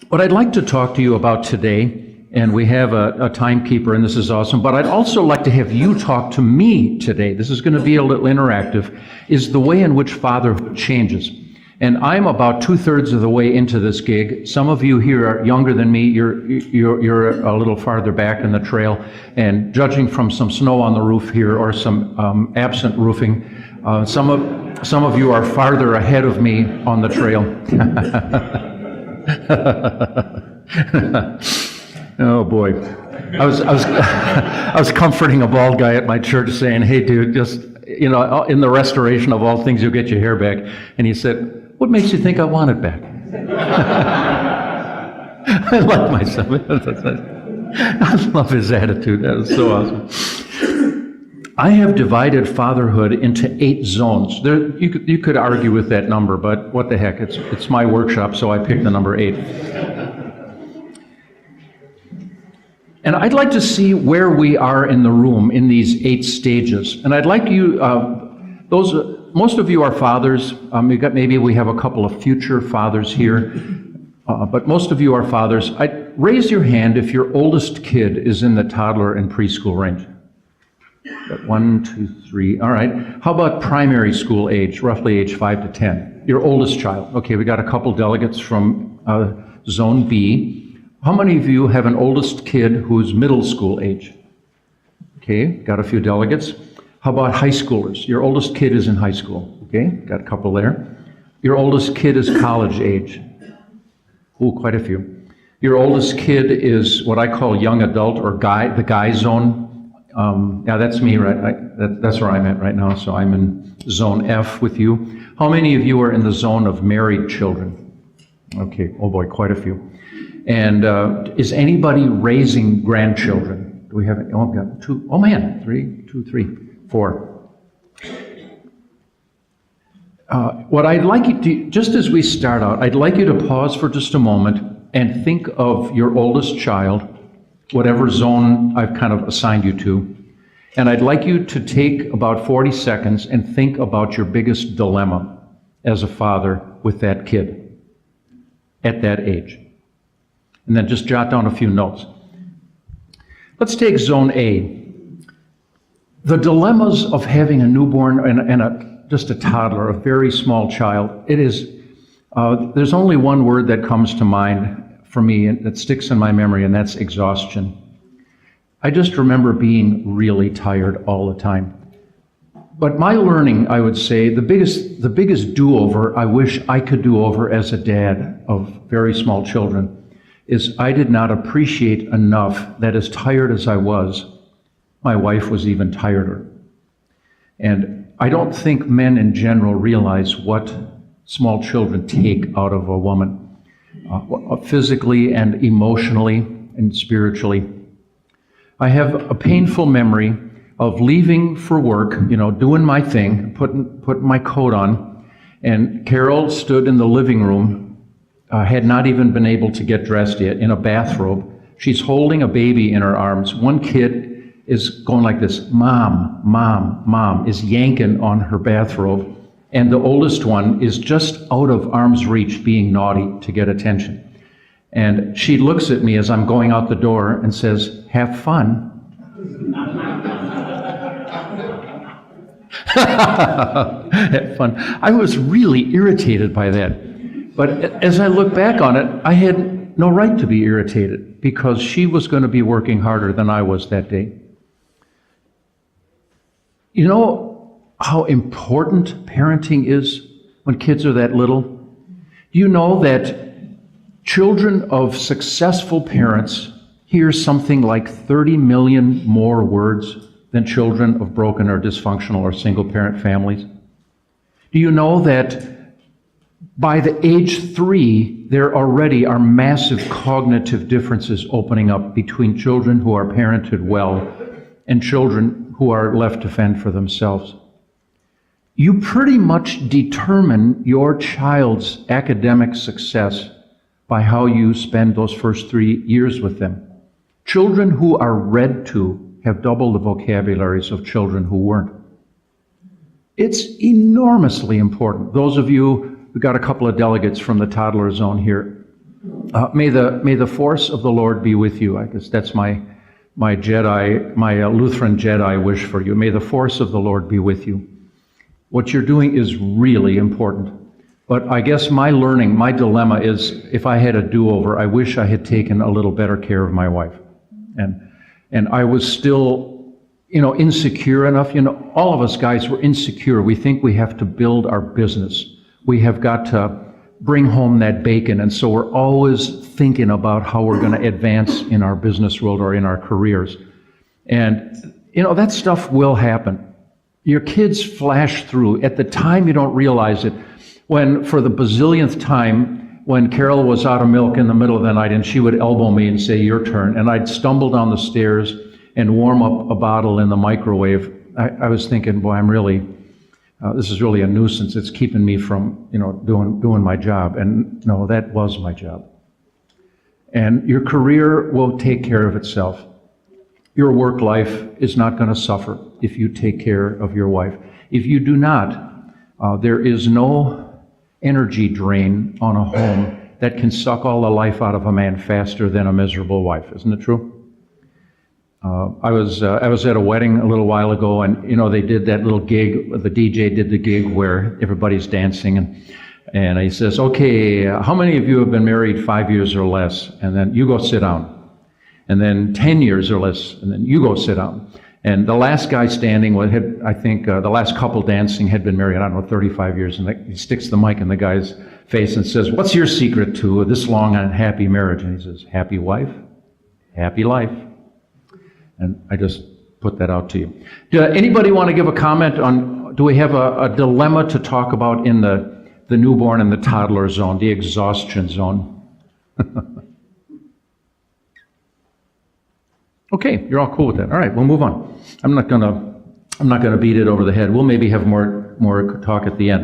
What I'd like to talk to you about today, and we have a timekeeper, and this is awesome, but I'd also like to have you talk to me today. This is going to be a little interactive, is the way in which fatherhood changes. And I'm about 2/3 of the way into this gig. Some of you here are younger than me. You're a little farther back in the trail. And judging from some snow on the roof here or some absent roofing, some of you are farther ahead of me on the trail. Oh boy. I was comforting a bald guy at my church saying, "Hey dude, just, in the restoration of all things, you'll get your hair back." And he said, "What makes you think I want it back?" I like myself. I love his attitude. That was so awesome. I have divided fatherhood into 8 zones. You could argue with that number, but what the heck? It's my workshop, so I picked the number 8. And I'd like to see where we are in the room in these 8 stages. And I'd like you, most of you are fathers. Maybe we have a couple of future fathers here, but most of you are fathers. Raise your hand if your oldest kid is in the toddler and preschool range. 1, 2, 3. All right. How about primary school age, roughly age 5 to 10? Your oldest child. Okay, we got a couple delegates from Zone B. How many of you have an oldest kid who's middle school age? Okay, got a few delegates. How about high schoolers? Your oldest kid is in high school. Okay, got a couple there. Your oldest kid is college age. Ooh, quite a few. Your oldest kid is what I call young adult or the guy zone. Yeah, that's me, right? That's where I'm at right now, so I'm in zone F with you. How many of you are in the zone of married children? Okay, oh boy, quite a few. And is anybody raising grandchildren? Do we have it? Oh, I've got 2. Oh man, 4. What I'd like you to, just as we start out, I'd like you to pause for just a moment and think of your oldest child, whatever zone I've kind of assigned you to. And I'd like you to take about 40 seconds and think about your biggest dilemma as a father with that kid at that age. And then just jot down a few notes. Let's take Zone A. The dilemmas of having a newborn and just a toddler, a very small child. It is, there's only one word that comes to mind for me and that sticks in my memory, and that's exhaustion. I just remember being really tired all the time. But my learning, I would say, the biggest do-over I wish I could do over as a dad of very small children is I did not appreciate enough that as tired as I was, my wife was even tireder. And I don't think men in general realize what small children take out of a woman, physically and emotionally and spiritually. I have a painful memory of leaving for work, doing my thing, putting my coat on, and Carol stood in the living room, had not even been able to get dressed yet, in a bathrobe. She's holding a baby in her arms. One kid is going like this, "Mom, Mom, Mom," is yanking on her bathrobe. And the oldest one is just out of arm's reach being naughty to get attention. And she looks at me as I'm going out the door and says, "Have fun." Have fun. I was really irritated by that. But as I look back on it, I had no right to be irritated because she was going to be working harder than I was that day. You know how important parenting is when kids are that little? Do you know that children of successful parents hear something like 30 million more words than children of broken or dysfunctional or single-parent families? Do you know that by the age 3, there already are massive cognitive differences opening up between children who are parented well and children who are left to fend for themselves? You pretty much determine your child's academic success by how you spend those first 3 years with them. Children who are read to have double the vocabularies of children who weren't. It's enormously important. Those of you, we've got a couple of delegates from the toddler zone here. May the force of the Lord be with you. I guess that's my Lutheran Jedi wish for you. May the force of the Lord be with you. What you're doing is really important. But I guess my dilemma is, if I had a do-over, I wish I had taken a little better care of my wife. And I was still, insecure enough. All of us guys were insecure. We think we have to build our business. We have got to bring home that bacon. And so we're always thinking about how we're going to advance in our business world or in our careers. And, that stuff will happen. Your kids flash through. At the time, you don't realize it. When, for the bazillionth time, when Carol was out of milk in the middle of the night and she would elbow me and say, your turn, and I'd stumble down the stairs and warm up a bottle in the microwave, I was thinking, boy, this is really a nuisance. It's keeping me from, doing my job. And no, that was my job. And your career will take care of itself. Your work life is not going to suffer if you take care of your wife. If you do not, there is no energy drain on a home that can suck all the life out of a man faster than a miserable wife. Isn't it true? I was at a wedding a little while ago, and they did that little gig. The DJ did the gig where everybody's dancing, and he says, "Okay, how many of you have been married 5 years or less?" And then you go sit down. And then 10 years or less, and then you go sit down. And the last guy standing, the last couple dancing had been married, 35 years, and he sticks the mic in the guy's face and says, "What's your secret to this long and happy marriage?" And he says, "Happy wife, happy life." And I just put that out to you. Anybody want to give a comment on, do we have a dilemma to talk about in the newborn and the toddler zone, the exhaustion zone? Okay, you're all cool with that. All right, we'll move on. I'm not gonna beat it over the head. We'll maybe have more talk at the end.